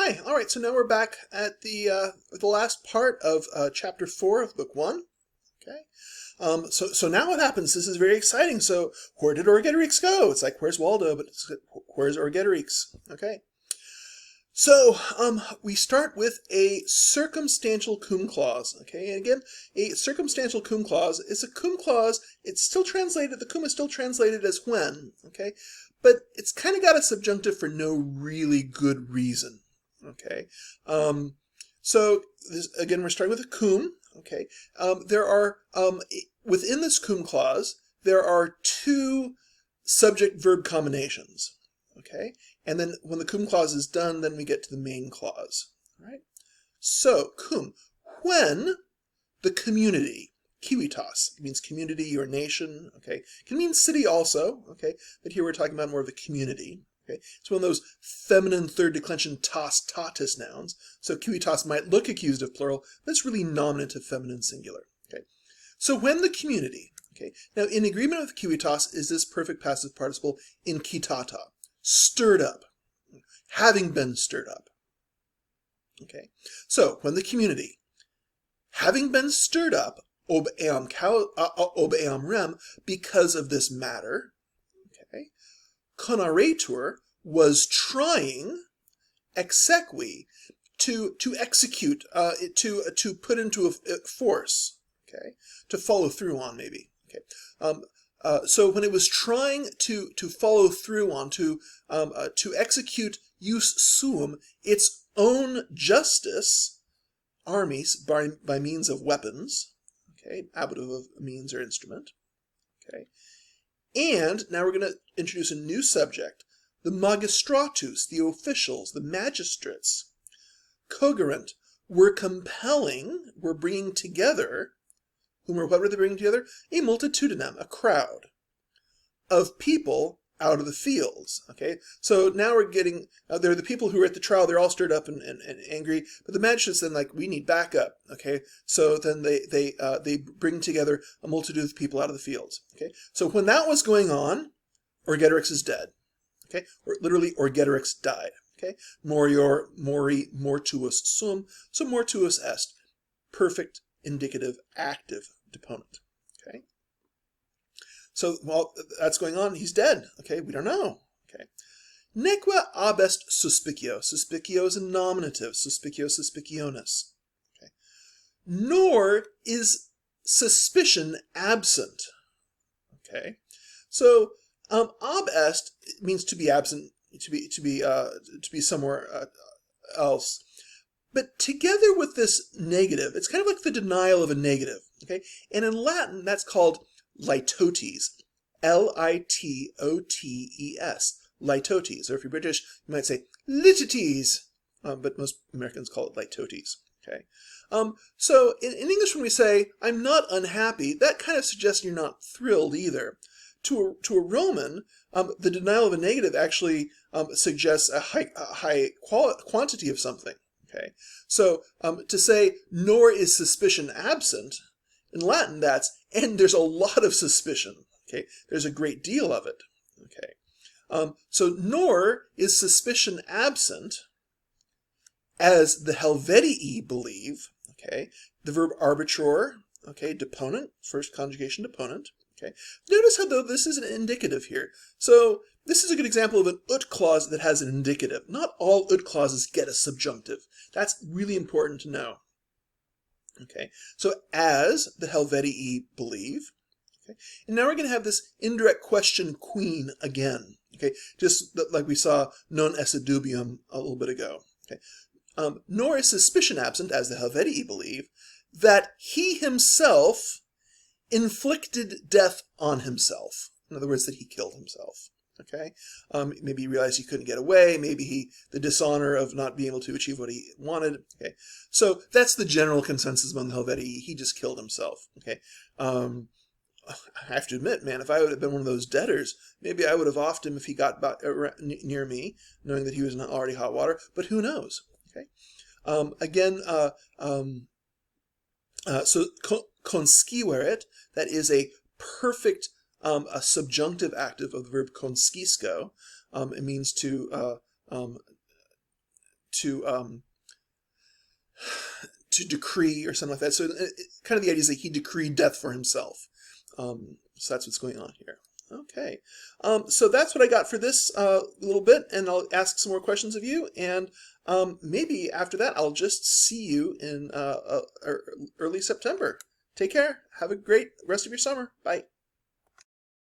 Hi. All right. So now we're back at the last part of chapter 4 of book 1. Okay. So now what happens? This is very exciting. So where did Orgetorix go? It's like where's Waldo, but where's Orgetorix? Okay. So we start with a circumstantial cum clause. Okay. And again, a circumstantial cum clause is a cum clause. It's still translated. The cum is still translated as when. Okay. But it's kind of got a subjunctive for no really good reason. Okay, so again, we're starting with a cum. Okay, there are within this cum clause there are two subject-verb combinations. Okay, and then when the cum clause is done, then we get to the main clause. All right, so cum, when the community, civitas, means community or nation. Okay, can mean city also. Okay, but here we're talking about more of a community. Okay, it's one of those feminine third declension tas tatus nouns. So civitas might look accused of plural, but it's really nominative feminine singular. Okay, so when the community. Okay, now in agreement with civitas is this perfect passive participle incitata, stirred up, having been stirred up. Okay, so when the community, having been stirred up, ob eam rem, because of this matter. Okay, conaretur was trying exequi to execute, to put into a force, okay, to follow through on maybe. Okay, so when it was trying to follow through on, to execute jus suum, its own justice, armis, by means of weapons, okay, ablative of means or instrument, okay. And now we're going to introduce a new subject, the magistratus, the officials, the magistrates. Cogorant were compelling, were bringing together, what were they bringing together? A multitudinem, a crowd of people out of the fields. Okay, so now we're getting, they're the people who are at the trial, they're all stirred up and angry, but the magistrates then like, we need backup. Okay, so then they bring together a multitude of people out of the fields. Okay, so when that was going on, Orgetorix is dead. Okay, or literally Orgetorix died. Okay, mori mortuus sum, so mortuus est, perfect indicative active deponent. Okay. So while that's going on, he's dead. Okay, we don't know. Okay. Neque ab est suspicio. Suspicio is a nominative. Suspicio, suspicionis. Okay. Nor is suspicion absent. Okay. So ab est means to be absent, to be somewhere else. But together with this negative, it's kind of like the denial of a negative. Okay, and in Latin that's called litotes, Litotes, litotes, or if you're British, you might say litites, but most Americans call it litotes. Okay, so in English when we say I'm not unhappy, that kind of suggests you're not thrilled either. To a Roman, the denial of a negative actually suggests a high quantity of something. Okay, so to say nor is suspicion absent, in Latin that's, and there's a lot of suspicion. Okay, there's a great deal of it. Okay, so nor is suspicion absent, as the Helvetii believe. Okay, the verb arbitror. Okay, deponent, first conjugation deponent. Okay, notice how though this is an indicative here. So this is a good example of an ut clause that has an indicative. Not all ut clauses get a subjunctive. That's really important to know. Okay, so as the Helvetii believe. Okay, and now we're going to have this indirect question queen again. Okay, just like we saw non esse dubium a little bit ago. Okay, nor is suspicion absent, as the Helvetii believe, that he himself inflicted death on himself. In other words, that he killed himself. Okay, maybe he realized he couldn't get away. Maybe the dishonor of not being able to achieve what he wanted. Okay, so that's the general consensus among the Helvetii. He just killed himself. Okay, I have to admit, man, if I would have been one of those debtors, maybe I would have offed him if he got near me, knowing that he was not already hot water. But who knows? Okay, again, so consciverit, that is a perfect a subjunctive active of the verb conscisco. It means to to decree or something like that. So kind of the idea is that he decreed death for himself. So that's what's going on here. Okay, so that's what I got for this little bit, and I'll ask some more questions of you, and maybe after that I'll just see you in early September. Take care. Have a great rest of your summer. Bye.